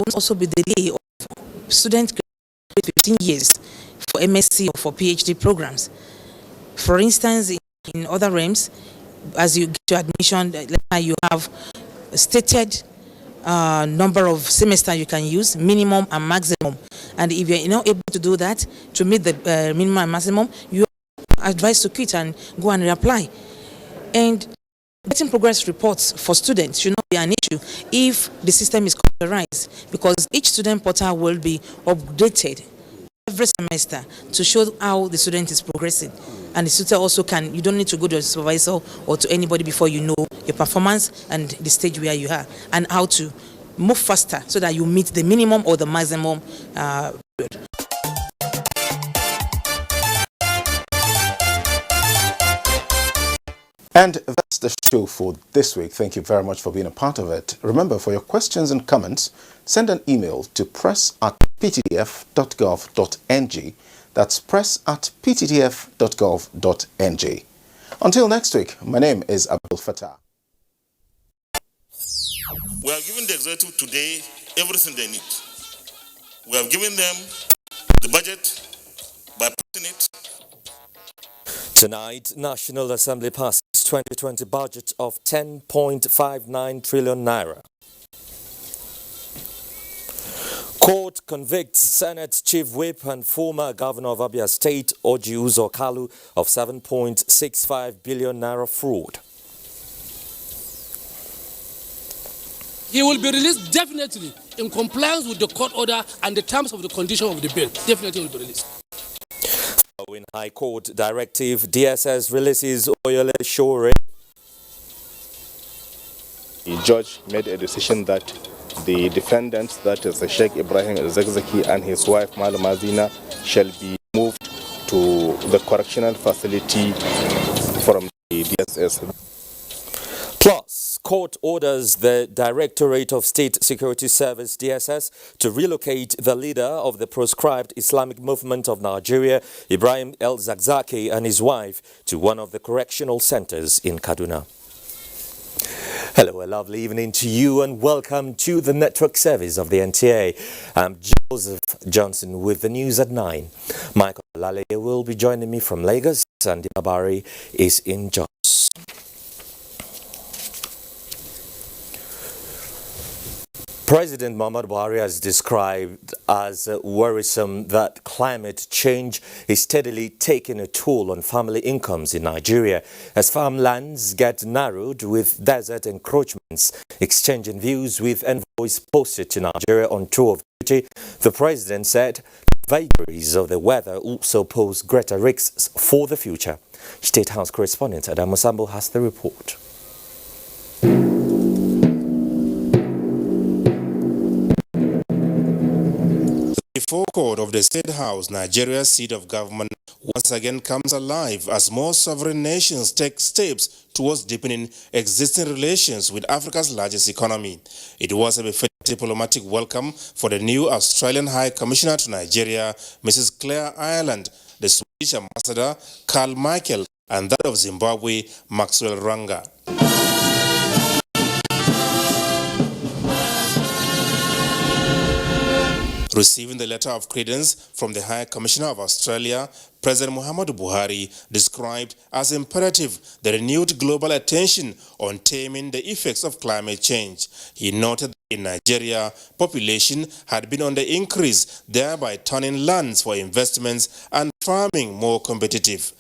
will also be delay of student 15 years for MSc or for PhD programs. For instance, in other realms, as you get your admission, you have a stated number of semesters you can use, minimum and maximum. And if you're not able to do that, to meet the minimum and maximum, you are advised to quit and go and reapply. And getting progress reports for students should not be an issue if the system is computerized, because each student portal will be updated every semester to show how the student is progressing. And the student also you don't need to go to a supervisor or to anybody before you know your performance and the stage where you are, and how to move faster so that you meet the minimum or the maximum period. And that's the show for this week. Thank you very much for being a part of it. Remember, for your questions and comments, send an email to press@pttf.gov.ng. That's press@pttf.gov.ng. Until next week, my name is Abdul Fattah. We have given the executive today everything they need. We have given them the budget by passing it. Tonight, National Assembly passes 2020 budget of 10.59 trillion naira. Court convicts Senate Chief Whip and former Governor of Abia State, Orji Uzor Kalu, of 7.65 billion naira fraud. He will be released definitely in compliance with the court order and the terms of the condition of the bill. Definitely will be released. In High Court directive, DSS releases Oyole Shore. The judge made a decision that the defendants, that is the Sheikh Ibrahim El-Zakzaki and his wife Malama Zina, shall be moved to the correctional facility from the DSS. Plus, court orders the Directorate of State Security Service, DSS, to relocate the leader of the proscribed Islamic movement of Nigeria, Ibrahim El-Zakzaki, and his wife to one of the correctional centers in Kaduna. Hello, a lovely evening to you and welcome to the network service of the NTA. I'm Joseph Johnson with the news at 9. Michael Lale will be joining me from Lagos and Ibabari is in Jos. President Muhammadu Buhari has described as worrisome that climate change is steadily taking a toll on family incomes in Nigeria as farmlands get narrowed with desert encroachments. Exchanging views with envoys posted to Nigeria on tour of duty, the president said the vagaries of the weather also pose greater risks for the future. State House correspondent Adam Musambo has the report. The forecourt of the State House, Nigeria's seat of government, once again comes alive as more sovereign nations take steps towards deepening existing relations with Africa's largest economy. It was a befitting diplomatic welcome for the new Australian High Commissioner to Nigeria, Mrs. Claire Ireland, the Swedish Ambassador Carl Michael, and that of Zimbabwe, Maxwell Ranga. Receiving the letter of credence from the High Commissioner of Australia, President Muhammadu Buhari described as imperative the renewed global attention on taming the effects of climate change. He noted that in Nigeria, population had been on the increase, thereby turning lands for investments and farming more competitive.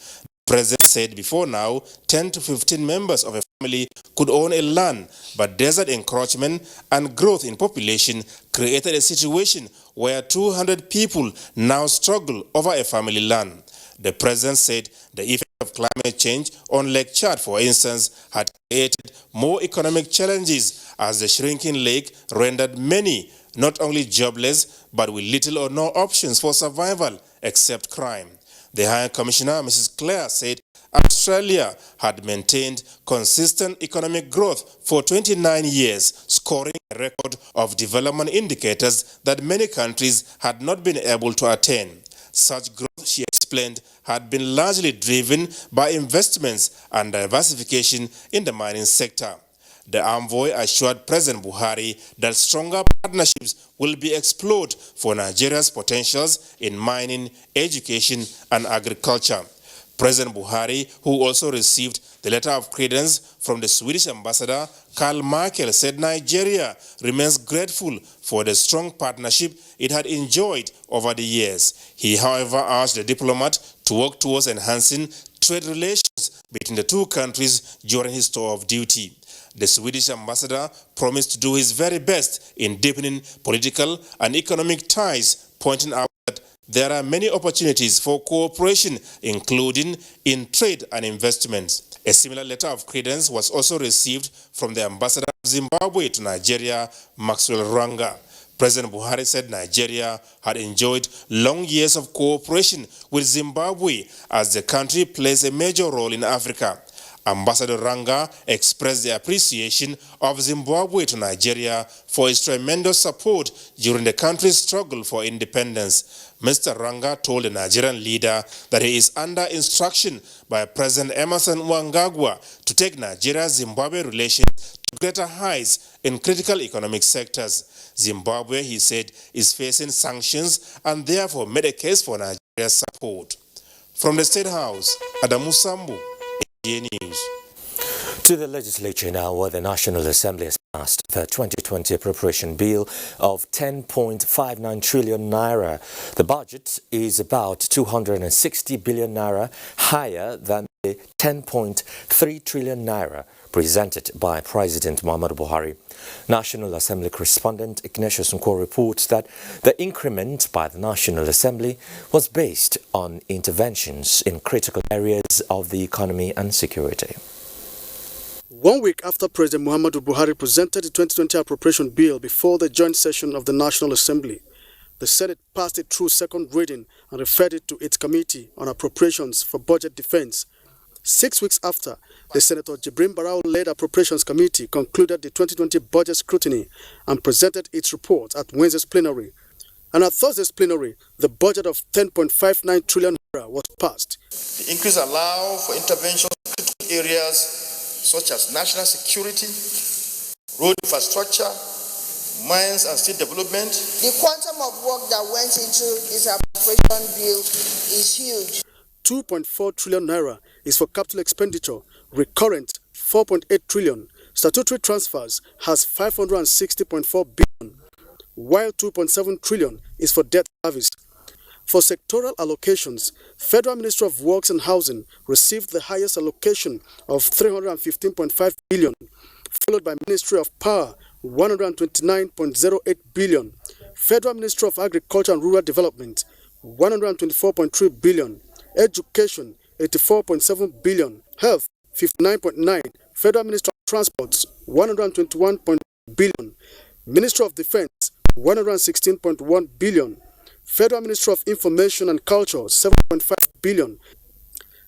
The President said before now, 10 to 15 members of a family could own a land, but desert encroachment and growth in population created a situation where 200 people now struggle over a family land. The President said the effect of climate change on Lake Chad, for instance, had created more economic challenges as the shrinking lake rendered many not only jobless, but with little or no options for survival except crime. The High Commissioner, Mrs. Claire, said Australia had maintained consistent economic growth for 29 years, scoring a record of development indicators that many countries had not been able to attain. Such growth, she explained, had been largely driven by investments and diversification in the mining sector. The envoy assured President Buhari that stronger partnerships will be explored for Nigeria's potentials in mining, education, and agriculture. President Buhari, who also received the letter of credence from the Swedish ambassador, Karl Markel, said Nigeria remains grateful for the strong partnership it had enjoyed over the years. He, however, urged the diplomat to work towards enhancing trade relations between the two countries during his tour of duty. The Swedish ambassador promised to do his very best in deepening political and economic ties, pointing out that there are many opportunities for cooperation, including in trade and investments. A similar letter of credence was also received from the ambassador of Zimbabwe to Nigeria, Maxwell Ranga. President Buhari said Nigeria had enjoyed long years of cooperation with Zimbabwe as the country plays a major role in Africa. Ambassador Ranga expressed the appreciation of Zimbabwe to Nigeria for its tremendous support during the country's struggle for independence. Mr. Ranga told the Nigerian leader that he is under instruction by President Emerson Mnangagwa to take Nigeria-Zimbabwe relations to greater heights in critical economic sectors. Zimbabwe, he said, is facing sanctions and therefore made a case for Nigeria's support. From the State House, Adamu Sambu, News. To the legislature now, where the National Assembly has passed the 2020 appropriation bill of 10.59 trillion naira. The budget is about 260 billion naira higher than the 10.3 trillion naira presented by President Muhammadu Buhari. National Assembly correspondent Ignatius Nko reports that the increment by the National Assembly was based on interventions in critical areas of the economy and security. 1 week after President Muhammadu Buhari presented the 2020 appropriation bill before the joint session of the National Assembly, the Senate passed it through second reading and referred it to its Committee on Appropriations for Budget Defense. 6 weeks after, the Senator Jibrin Barau-led Appropriations Committee concluded the 2020 budget scrutiny and presented its report at Wednesday's plenary. And at Thursday's plenary, the budget of 10.59 trillion naira was passed. The increase allows for interventions in critical areas such as national security, road infrastructure, mines and state development. The quantum of work that went into this appropriation bill is huge. 2.4 trillion naira is for capital expenditure, recurrent 4.8 trillion, statutory transfers has 560.4 billion, while 2.7 trillion is for debt service. For sectoral allocations, Federal Ministry of Works and Housing received the highest allocation of 315.5 billion, followed by Ministry of Power 129.08 billion, Federal Ministry of Agriculture and Rural Development 124.3 billion, Education 84.7 billion, Health 59.9, Federal Ministry of Transports 121.1 billion, Ministry of Defense 116.1 billion, Federal Ministry of Information and Culture 7.5 billion.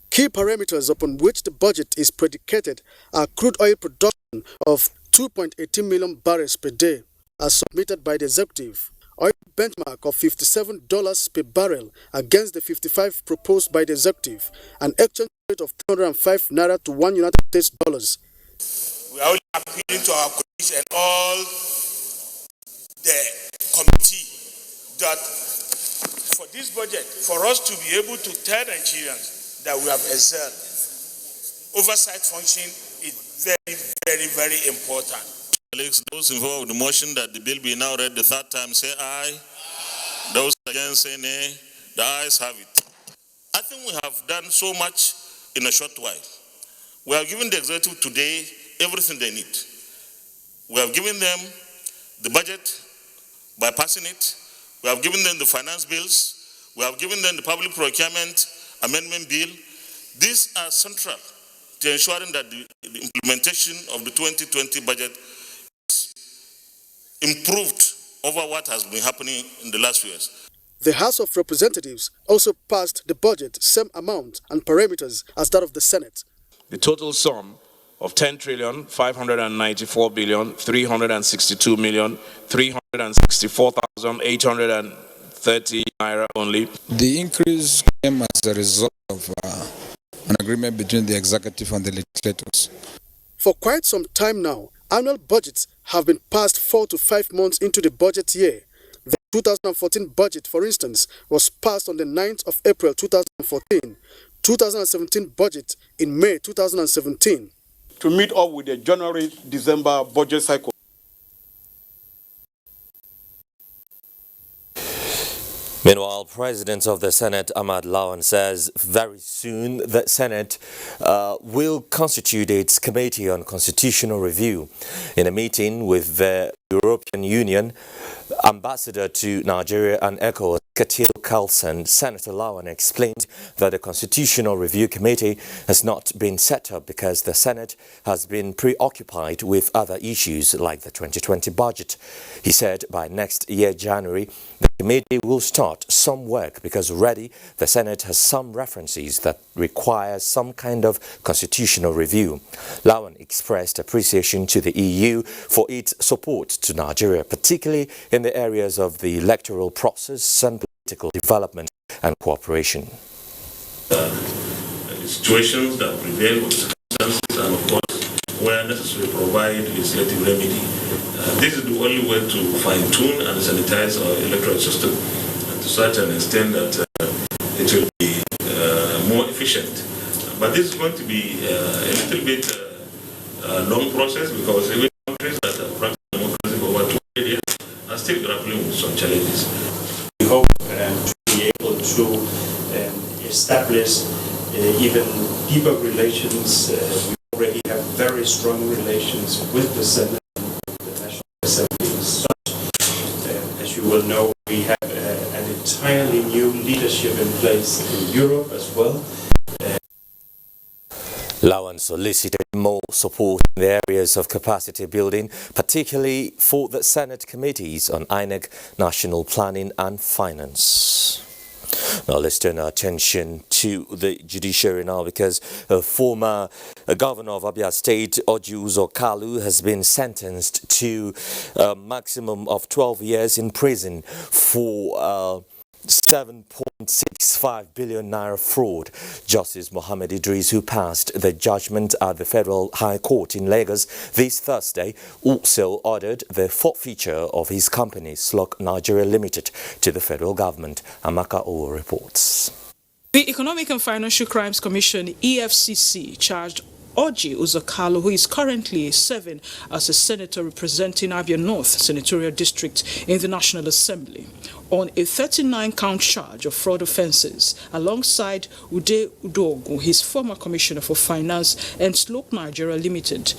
Key parameters upon which the budget is predicated are crude oil production of 2.18 million barrels per day as submitted by the executive, oil benchmark of $57 per barrel against the 55 proposed by the executive, an exchange rate of 305 naira to $1 United States dollars. We are only appealing to our colleagues and all the committee that for this budget, for us to be able to tell Nigerians that we have excelled, oversight function is very, very, very important. Colleagues, those in favor of the motion that the bill be now read the third time, say aye. Those against say nay. The ayes have it. I think we have done so much in a short while. We have given the executive today everything they need. We have given them the budget by passing it. We have given them the finance bills. We have given them the public procurement amendment bill. These are central to ensuring that the implementation of the 2020 budget is improved over what has been happening in the last few years. The House of Representatives also passed the budget same amount and parameters as that of the Senate. The total sum of 10,594,364,830 naira only. The increase came as a result of an agreement between the executive and the legislators. For quite some time now, Annual budgets have been passed 4 to 5 months into the budget year. The 2014 budget, for instance, was passed on the 9th of April 2014. 2017 budget in May 2017. To meet up with the January-December budget cycle. Meanwhile, President of the Senate, Ahmad Lawan, says very soon the Senate will constitute its Committee on Constitutional Review. In a meeting with the European Union, Ambassador to Nigeria and ECOWAS, Katil Carlson, Senator Lawan explained that the Constitutional Review Committee has not been set up because the Senate has been preoccupied with other issues like the 2020 budget. He said by next year, January, the committee will start some work because already the Senate has some references that require some kind of constitutional review. Lawan expressed appreciation to the EU for its support to Nigeria, particularly in the areas of the electoral process and political development and cooperation. The situations that prevail with circumstances and, of course, where necessary, provide legislative remedy. This is the only way to fine-tune and sanitize our electoral system, and to such an extent that it will be more efficient. But this is going to be a little bit long process because even countries that have practiced democracy for over 2 years are still grappling with some challenges. We hope to be able to establish even deeper relations. We already have very strong relations with the Senate and the National Assembly. As you will know, we have an entirely new leadership in place in Europe as well. Lawan solicited more support in the areas of capacity building, particularly for the Senate committees on INEC, National Planning and Finance. Now let's turn our attention to the judiciary now, because a former governor of Abia State, Orji Uzor Kalu, has been sentenced to a maximum of 12 years in prison for 7.65 billion naira fraud. Justice Mohammed Idris, who passed the judgment at the Federal High Court in Lagos this Thursday, also ordered the forfeiture of his company, Slok Nigeria Limited, to the federal government. Amaka O reports. The Economic and Financial Crimes Commission, EFCC, charged Orji Uzor Kalu, who is currently serving as a senator representing Abia North Senatorial District in the National Assembly, on a 39-count charge of fraud offences, alongside Ude Udogu, his former Commissioner for Finance, and Slok Nigeria Limited.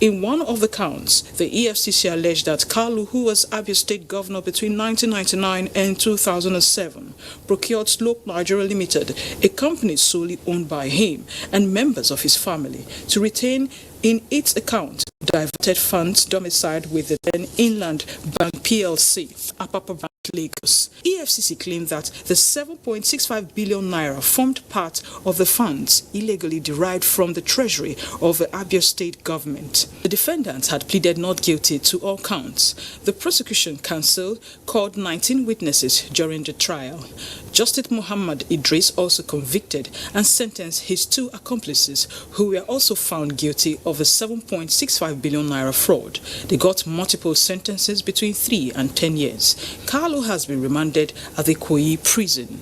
In one of the counts, the EFCC alleged that Kalu, who was Abia State Governor between 1999 and 2007, procured Slok Nigeria Limited, a company solely owned by him and members of his family, to retain in its account diverted funds domiciled with the then Inland Bank PLC, Apapa Bank, Lagos. EFCC claimed that the 7.65 billion naira formed part of the funds illegally derived from the treasury of the Abia State government. The defendants had pleaded not guilty to all counts. The prosecution counsel called 19 witnesses during the trial. Justice Muhammad Idris also convicted and sentenced his 2 accomplices, who were also found guilty of a 7.65 billion naira fraud. They got multiple sentences between 3 and 10 years. Kalu has been remanded at the Kogi prison.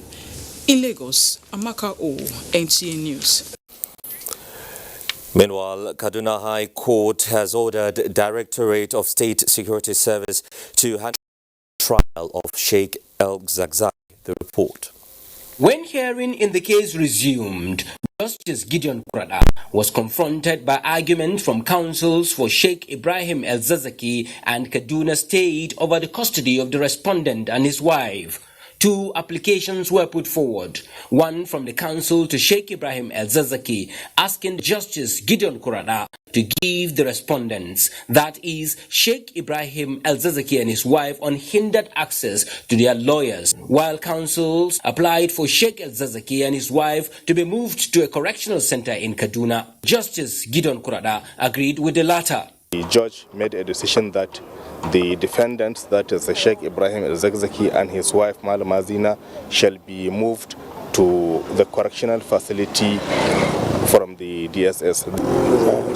In Lagos, Amaka O, NTA News. Meanwhile, Kaduna High Court has ordered Directorate of State Security Service to handle the trial of Sheikh El-Zakzaky. The report. When hearing in the case resumed, Justice Gideon Kurada was confronted by arguments from counsels for Sheikh Ibrahim El-Zakzaky and Kaduna State over the custody of the respondent and his wife. 2 applications were put forward, one from the counsel to Sheikh Ibrahim El-Zakzaky, asking Justice Gideon Kurada to give the respondents, that is, Sheikh Ibrahim El-Zakzaky and his wife, unhindered access to their lawyers, while counsels applied for Sheikh El-Zakzaky and his wife to be moved to a correctional center in Kaduna. Justice Gideon Kurada agreed with the latter. The judge made a decision that the defendants, that is Sheikh Ibrahim El-Zakzaky and his wife Mazina, shall be moved to the correctional facility from the DSS.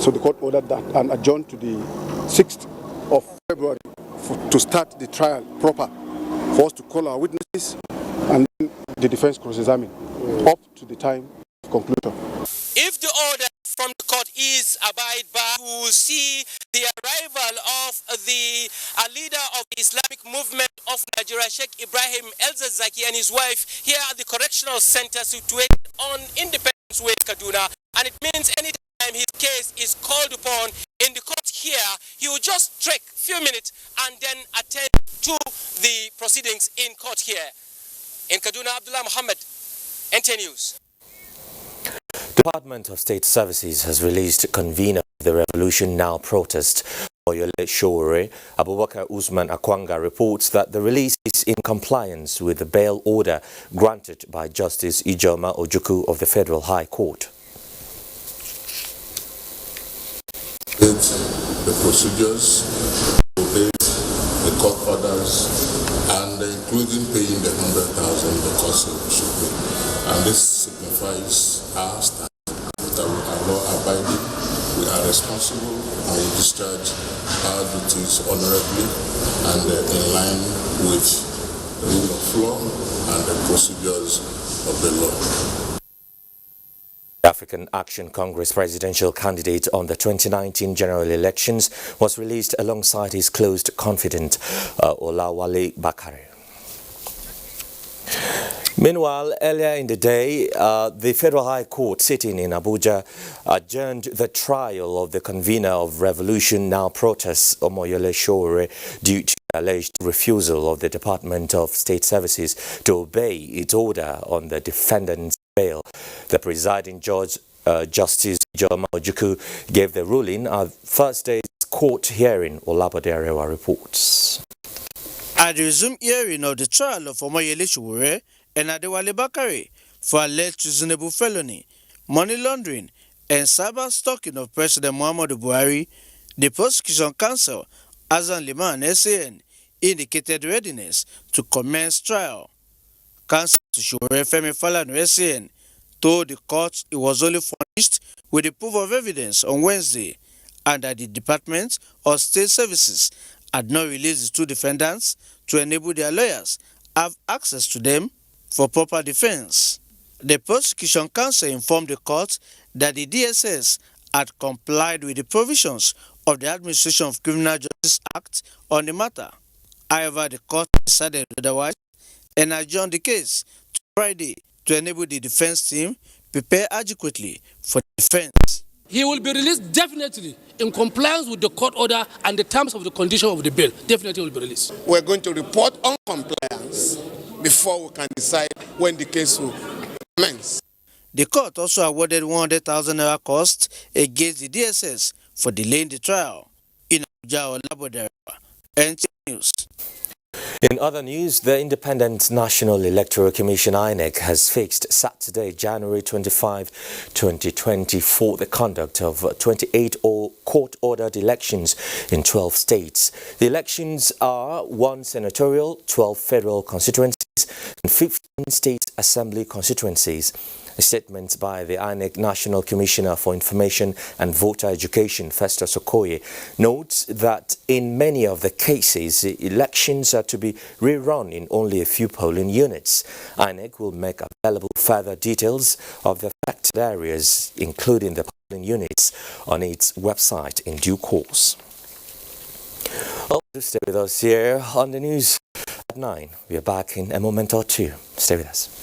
So the court ordered that and adjourned to the 6th of February to start the trial proper, for us to call our witnesses and then the defense cross-examine up to the time of conclusion. If the order from the court is abide by, we will see the arrival of the leader of the Islamic movement of Nigeria, Sheikh Ibrahim El-Zakzaky, and his wife here at the correctional center situated on Independence Way, Kaduna. And it means anytime his case is called upon in the court here, he will just take a few minutes and then attend to the proceedings in court here. In Kaduna, Abdullah Muhammad, NT News. Department of State Services has released convener of the Revolution Now protest. Oyole Showore, Abubakar Usman Akwanga reports that the release is in compliance with the bail order granted by Justice Ijoma Ojukwu of the Federal High Court. The procedures, obey the court orders, and including paying the 100,000 the cost should pay. And this signifies our stand that we are law abiding, we are responsible, and we discharge our duties honorably and in line with the rule of law and the procedures of the law. African Action Congress presidential candidate on the 2019 general elections was released alongside his close confidant, Olawale Bakare. Meanwhile, earlier in the day, the Federal High Court sitting in Abuja adjourned the trial of the convener of Revolution Now protests, Omoyole Showore, due to alleged refusal of the Department of State Services to obey its order on the defendant's bail. The presiding judge, Justice Ijoma Ojukwu, gave the ruling at Thursday's court hearing, Olabode Arewa reports. At the resumed hearing of the trial of Omoyole Showore and Adewale Bakare for alleged treasonable felony, money laundering, and cyber stalking of President Muhammadu Buhari, the prosecution counsel, Azan Liman SAN, indicated readiness to commence trial. Counsel to Showore Femi Falana SAN told the court he was only furnished with the proof of evidence on Wednesday and that the Department of State Services had not released the two defendants to enable their lawyers have access to them for proper defense. The prosecution counsel informed the court that the DSS had complied with the provisions of the Administration of Criminal Justice Act on the matter. However, the court decided otherwise and adjourned the case to Friday to enable the defense team prepare adequately for defense. He will be released definitely in compliance with the court order and the terms of the condition of the bill. Definitely will be released. We're going to report on compliance before we can decide when the case will commence. The court also awarded 100,000 naira cost against the DSS for delaying the trial. In Abuja, Olabode Arewa, NT News. In other news, the Independent National Electoral Commission INEC has fixed Saturday, January 25, 2020 for the conduct of 28 court-ordered elections in 12 states. The elections are 1 senatorial, 12 federal constituencies, and 15 state assembly constituencies. A statement by the INEC National Commissioner for Information and Voter Education, Festus Okoye, notes that in many of the cases, elections are to be rerun in only a few polling units. INEC will make available further details of the affected areas, including the polling units, on its website in due course. Stay with us here on the news at 9. We are back in a moment or two. Stay with us.